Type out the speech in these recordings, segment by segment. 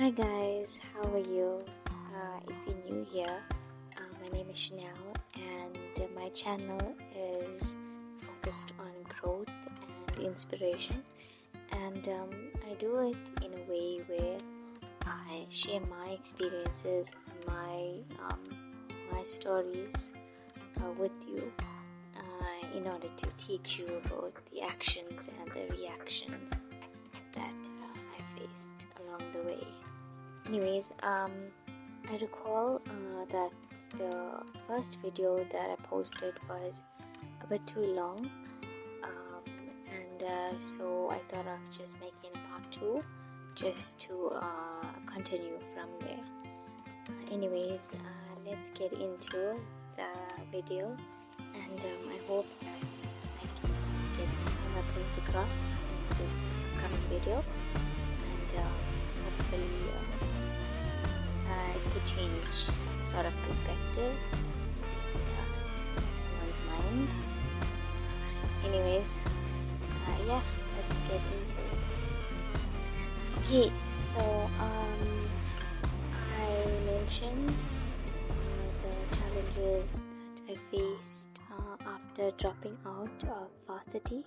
Hi guys, how are you? If you're new here, my name is Chanel and my channel is focused on growth and inspiration, and I do it in a way where I share my experiences and my stories with you in order to teach you about the actions and the reactions that I faced along the way. Anyways, I recall that the first video that I posted was a bit too long, and so I thought of just making a part 2 just to continue from there. Anyways, let's get into the video, and I hope that I can get all my points across in this upcoming video, and hopefully it could change some sort of perspective in someone's mind. Anyways, yeah, let's get into it. Okay, so I mentioned the challenges that I faced after dropping out of varsity.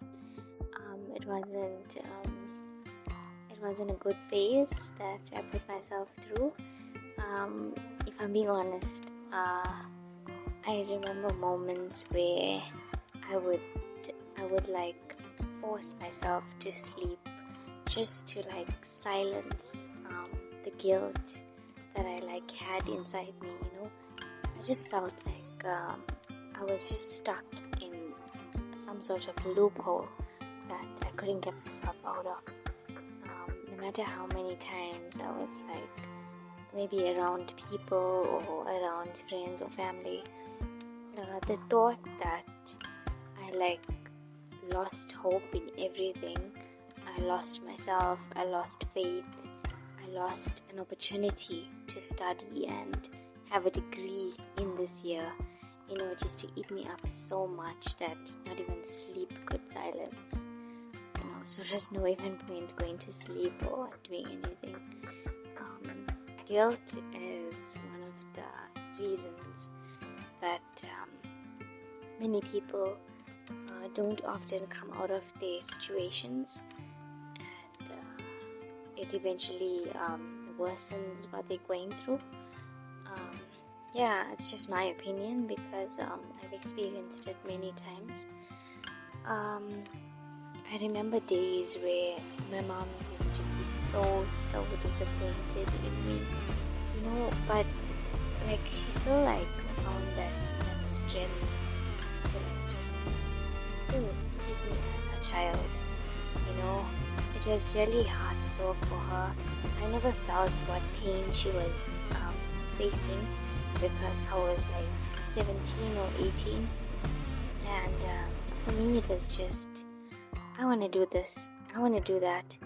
It wasn't a good phase that I put myself through. If I'm being honest, I remember moments where I would like force myself to sleep just to like silence the guilt that I like had inside me. I just felt like I was just stuck in some sort of loophole that I couldn't get myself out of. No matter how many times I was like maybe around people or around friends or family, the thought that I like lost hope in everything, I lost myself, I lost faith, I lost an opportunity to study and have a degree in this year, just to eat me up so much that not even sleep could silence. So there's no even point going to sleep or doing anything. Guilt is one of the reasons that many people don't often come out of their situations, and it eventually worsens what they're going through. Yeah, it's just my opinion because I've experienced it many times. I remember days where my mom used to be so disappointed in me, but like she still like found that strength to like just still take me as her child. It was really hard so for her. I never felt what pain she was facing because I was like 17 or 18, and for me it was just, I want to do this, I want to do that.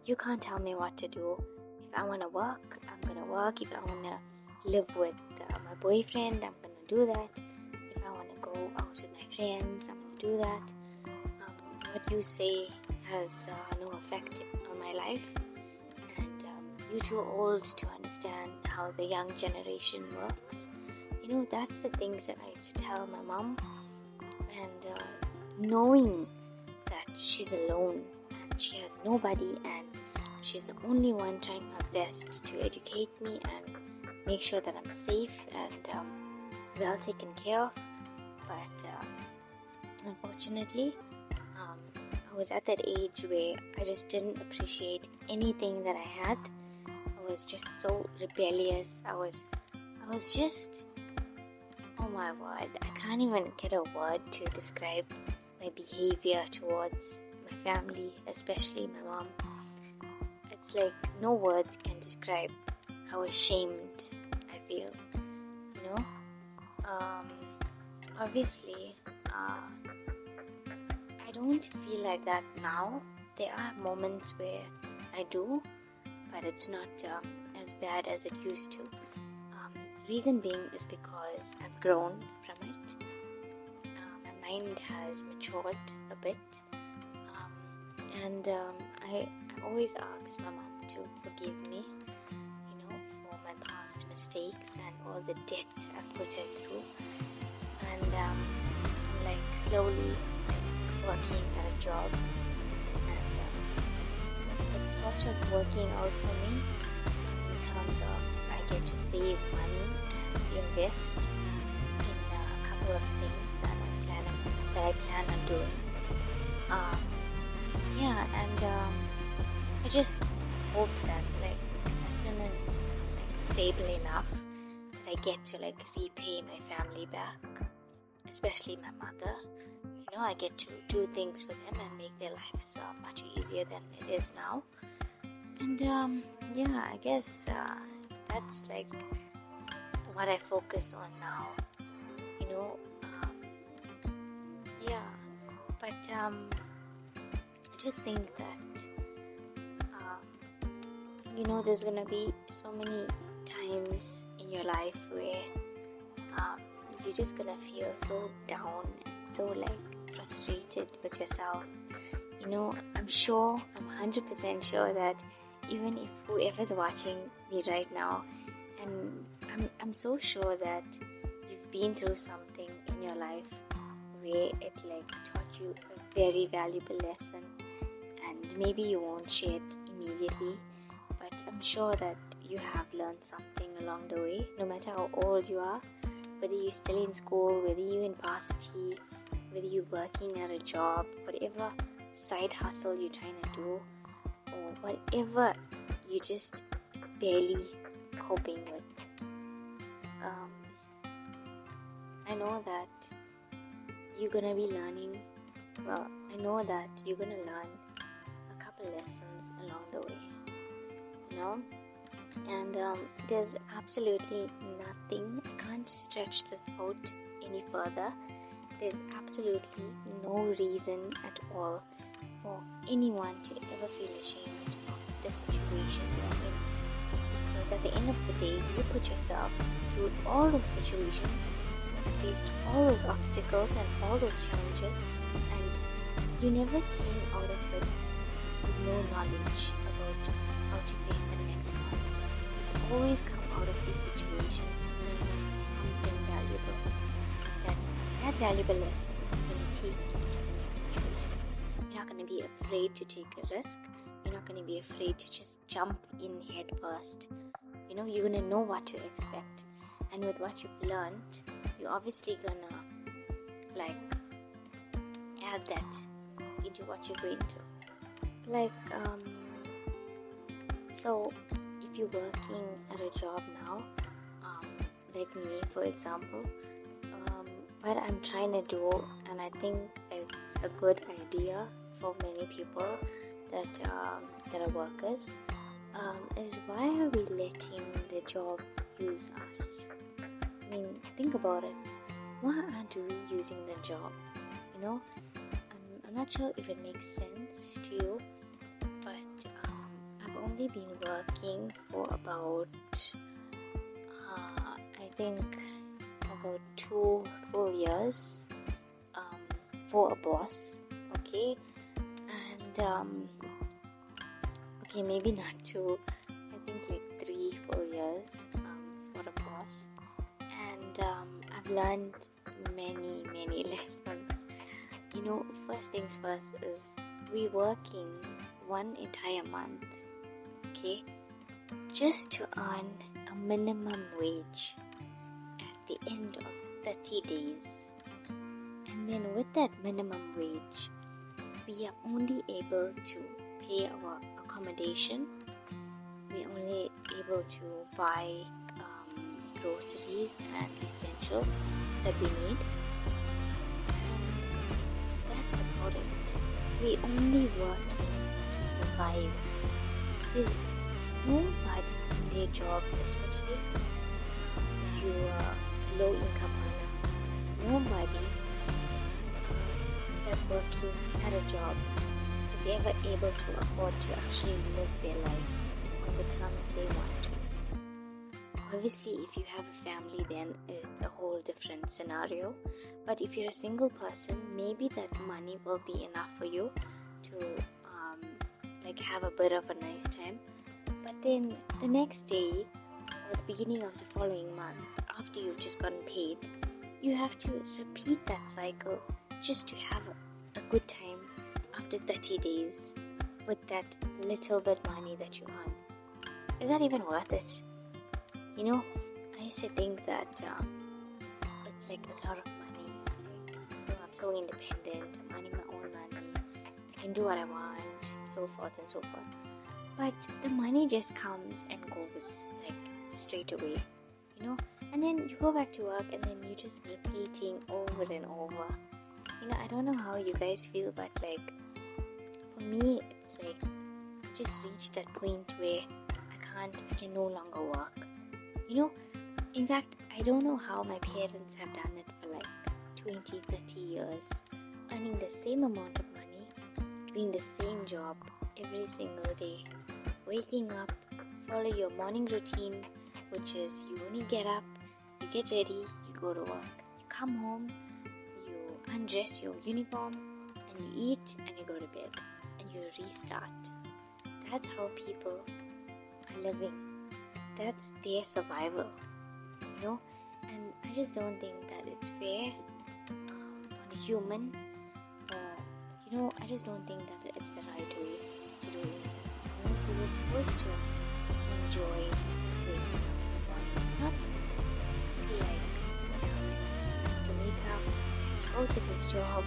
You can't tell me what to do. If I want to work, I'm going to work. If I want to live with my boyfriend, I'm going to do that. If I want to go out with my friends, I'm going to do that. What you say has no effect on my life, and you're too old to understand how the young generation works. That's the things that I used to tell my mom, and knowing that she's alone and she has nobody, and she's the only one trying her best to educate me and make sure that I'm safe and well taken care of. But unfortunately, I was at that age where I just didn't appreciate anything that I had. I was just so rebellious. I was just, oh my word, I can't even get a word to describe my behavior towards my family, especially my mom. It's like no words can describe how ashamed I feel. Obviously, I don't feel like that now. There are moments where I do, but it's not as bad as it used to. Reason being is because I've grown from it. My mind has matured a bit, and I always ask my mom to forgive me. past mistakes and all the debt I've put her through. And I'm like slowly working at a job, and it's sort of working out for me in terms of I get to save money and invest in a couple of things that I plan on doing. I just hope that as soon as stable enough that I get to repay my family back, especially my mother. I get to do things for them and make their lives much easier than it is now. And I guess that's what I focus on now. But I just think that there's gonna be so many times in your life where you're just gonna feel so down and so frustrated with yourself. I'm 100% sure that even if whoever's watching me right now, and I'm so sure that you've been through something in your life where it taught you a very valuable lesson, and maybe you won't share it immediately, but I'm sure that you have learned something along the way, no matter how old you are, whether you're still in school, whether you're in varsity, whether you're working at a job, whatever side hustle you're trying to do, or whatever you're just barely coping with. I know that you're gonna be learning. Well, I know that you're gonna learn a couple lessons along the way. And there's absolutely nothing. I can't stretch this out any further. There's absolutely no reason at all for anyone to ever feel ashamed of the situation they're in. Because at the end of the day, you put yourself through all those situations, you faced all those obstacles and all those challenges, and you never came out of it with no knowledge about how to face the next one. You've always come out of these situations learning something valuable. That valuable lesson you're going to take into the next situation. You're not going to be afraid to take a risk. You're not going to be afraid to just jump in head first. You're going to know what to expect. And with what you've learned, you're obviously going to add that into what you're going through. So if you're working at a job now, like me for example, what I'm trying to do, and I think it's a good idea for many people that are workers, is why are we letting the job use us? I mean, think about it. Why aren't we using the job? I'm not sure if it makes sense to you, but I've only been working for about about 2 full years for a boss, okay? And okay, maybe not 2, I think 3 full years for a boss, and I've learned many lessons. First things first is we working 1 entire month, okay, just to earn a minimum wage at the end of 30 days. And then with that minimum wage, we are only able to pay our accommodation. We're only able to buy groceries and essentials that we need. And that's about it. We only working to survive. There's nobody in their job, especially if you are low income earner, nobody that's working at a job is ever able to afford to actually live their life on the terms they want to. Obviously, if you have a family, then it's a whole different scenario. But if you're a single person, maybe that money will be enough for you to have a bit of a nice time. But then the next day, or the beginning of the following month, after you've just gotten paid, you have to repeat that cycle just to have a good time after 30 days with that little bit money that you earn. Is that even worth it? You know, I used to think that it's like a lot of money. Like, I'm so independent, I'm earning my own money, I can do what I want, so forth and so forth. But the money just comes and goes like straight away, you know. And then you go back to work and then you're just repeating over and over. You know, I don't know how you guys feel, but like for me, it's like just reached that point where I can no longer work. You know, in fact, I don't know how my parents have done it for like 20, 30 years, earning the same amount of money, doing the same job every single day, waking up, follow your morning routine, which is you only get up, you get ready, you go to work, you come home, you undress your uniform, and you eat, and you go to bed, and you restart. That's how people are living. That's their survival, you know. And I just don't think that it's fair on a human, or you know, I just don't think that it's the right way to do it. You know, we were supposed to enjoy waking up in the morning. It's not be like, damn it, to make up, to go to this job.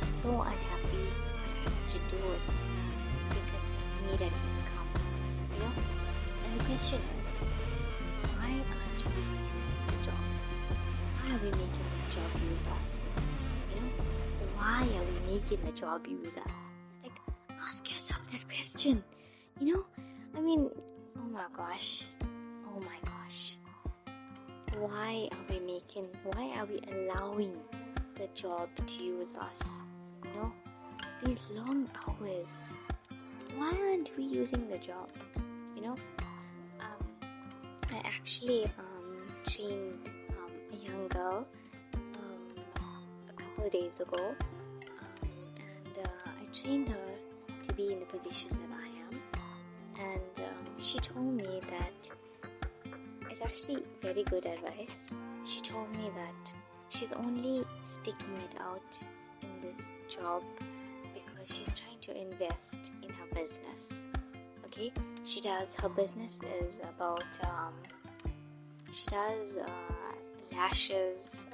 I'm so unhappy, but I have to do it because I need an income, you know. And the question is, why aren't we using the job? Why are we making the job use us? You know, why are we making the job use us? Like, ask yourself that question. You know, I mean, oh my gosh. Why are we allowing the job to use us? You know, these long hours. Why aren't we using the job? You know, I actually trained a young girl a couple of days ago, and I trained her to be in the position that I am, and she told me that it's actually very good advice. She told me that she's only sticking it out in this job because she's trying to invest in her business. Okay, her business is about she does lashes,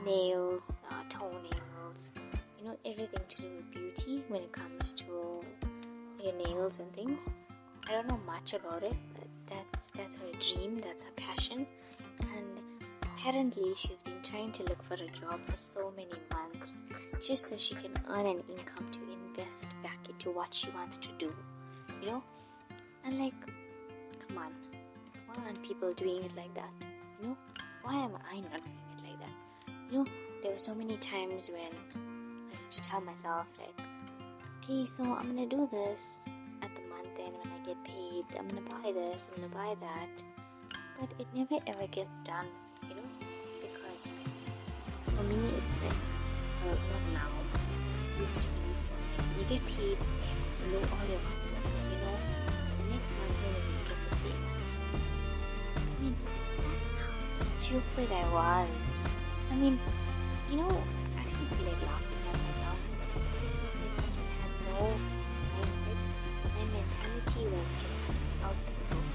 nails, toenails, you know, everything to do with beauty when it comes to your nails and things. I don't know much about it, but that's her dream, that's her passion, and apparently she's been trying to look for a job for so many months just so she can earn an income to invest back into what she wants to do, you know. And like, come on, why aren't people doing it like that? You know, why am I not doing it like that? You know, there were so many times when I used to tell myself like, okay, so I'm gonna do this at the month end when I get paid, I'm gonna buy this, I'm gonna buy that, but it never ever gets done, you know, because for me it's like, well, not now, it used to be like, when you get paid, you can blow all your money because you know the next month end you're gonna get the same money. I mean, that's how stupid I was. I mean, you know, I actually feel like laughing at myself because like, I just had no mindset. My mentality was just out the roof,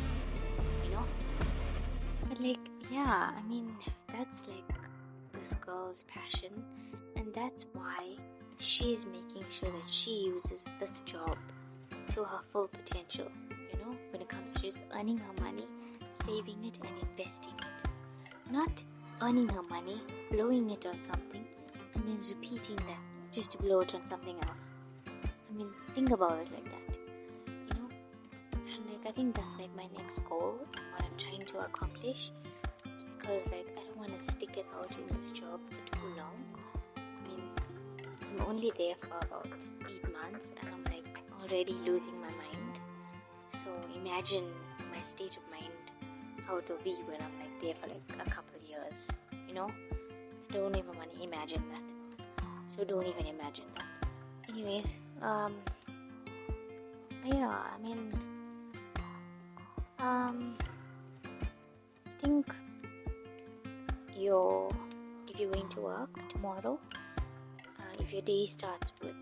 you know. But like, yeah, I mean, that's like this girl's passion, and that's why she's making sure that she uses this job to her full potential, you know, when it comes to just earning her money, saving it and investing it. Not earning her money, blowing it on something, and then repeating that just to blow it on something else. I mean, think about it like that, you know. And like, I think that's like my next goal and what I'm trying to accomplish. It's because like I don't want to stick it out in this job for too long. I mean, I'm only there for about 8 months and I'm like already losing my mind. So imagine my state of mind, how it will be when I'm like there for like a couple years, you know. I don't even want to imagine that. So don't even imagine that. Anyways, yeah, I mean, think if you're going to work tomorrow, if your day starts with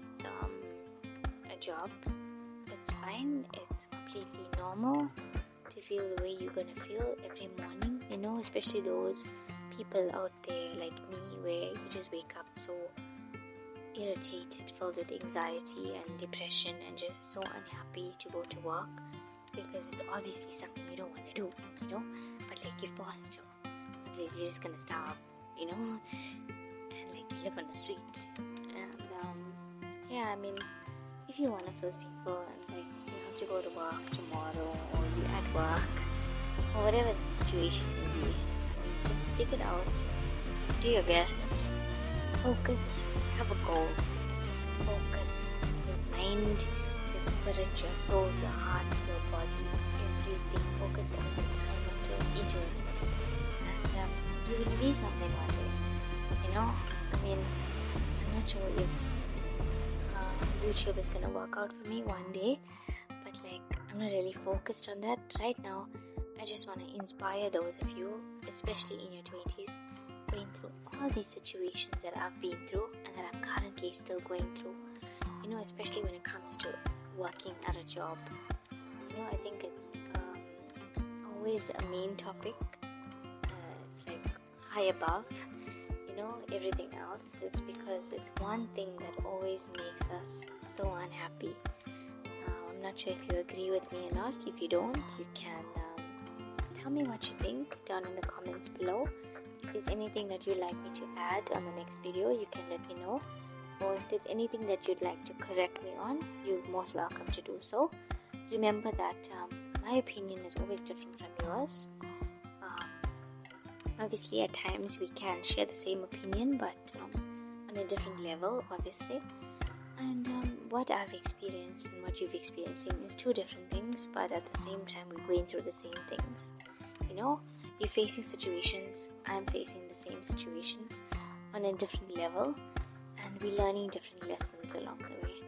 a job, that's fine. It's completely normal to feel the way you're gonna feel every morning, especially those people out there like me where you just wake up so irritated, filled with anxiety and depression and just so unhappy to go to work because it's obviously something you don't want to do, but like you're forced to. Otherwise you're just gonna starve, and like you live on the street. And if you're one of those people and like you have to go to work tomorrow or you're at work or whatever the situation may be, just stick it out, do your best, focus, have a goal, just focus your mind, your spirit, your soul, your heart, your body, everything, focus all the time into it, and you're going to be something one day, I'm not sure if YouTube is going to work out for me one day, but like I'm not really focused on that right now. I just want to inspire those of you, especially in your 20s, going through all these situations that I've been through and that I'm currently still going through, especially when it comes to working at a job. I think it's always a main topic. It's like high above, everything else. It's because it's one thing that always makes us so unhappy. I'm not sure if you agree with me or not. If you don't, you can tell me what you think down in the comments below. If there's anything that you'd like me to add on the next video, you can let me know. Or if there's anything that you'd like to correct me on, you're most welcome to do so. Remember that my opinion is always different from yours. Obviously, at times we can share the same opinion, but on a different level, obviously. And what I've experienced and what you've experiencing is two different things, but at the same time, we're going through the same things. You're facing situations, I'm facing the same situations on a different level, and we're learning different lessons along the way.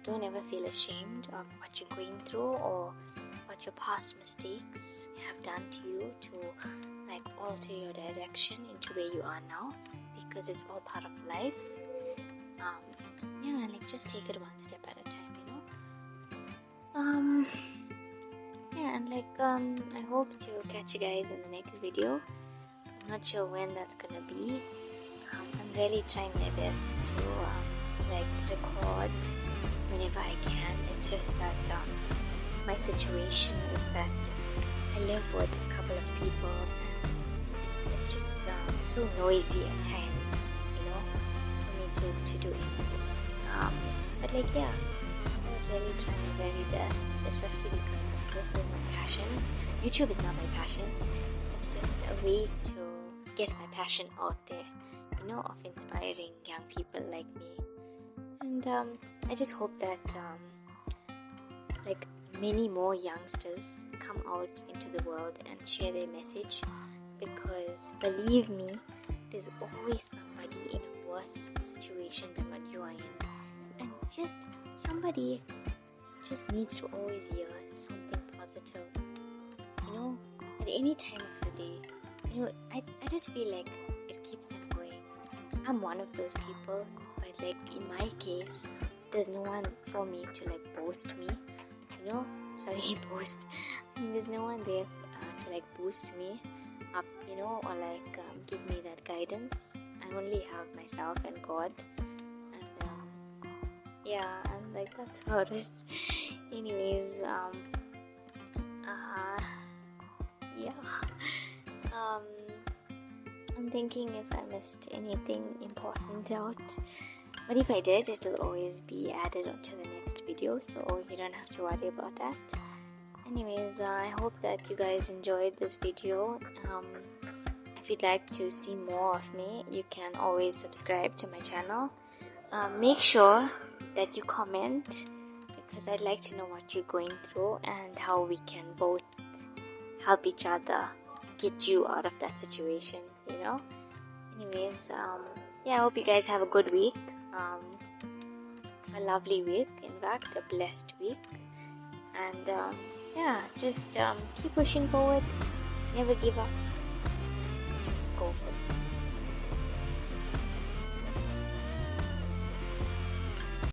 Don't ever feel ashamed of what you're going through or what your past mistakes have done to you to like alter your direction into where you are now, because it's all part of life. Like just take it one step at a time, I hope to catch you guys in the next video. I'm not sure when that's gonna be. I'm really trying my best to record whenever I can. It's just that my situation is that I live with a couple of people and it's just so noisy at times, for me to do anything. But I'm really trying my very best, especially because this is my passion. YouTube is not my passion. It's just a way to get my passion out there, of inspiring young people like me. And I just hope that many more youngsters come out into the world and share their message, because believe me, there's always somebody in a worse situation than what you are in, and just somebody just needs to always hear something positive, at any time of the day. I just feel like it keeps them going. I'm one of those people, but in my case, there's no one for me to boast me, boast. There's no one there to boost me up, or give me that guidance. I only have myself and God, and that's about it. Anyways, I'm thinking if I missed anything important out. But if I did, it will always be added onto the next video, so you don't have to worry about that. Anyways, I hope that you guys enjoyed this video. If you'd like to see more of me, you can always subscribe to my channel. Make sure that you comment, because I'd like to know what you're going through and how we can both help each other get you out of that situation, Anyways, I hope you guys have a good week. A lovely week, in fact, a blessed week. And just keep pushing forward, Never give up. Just go for it.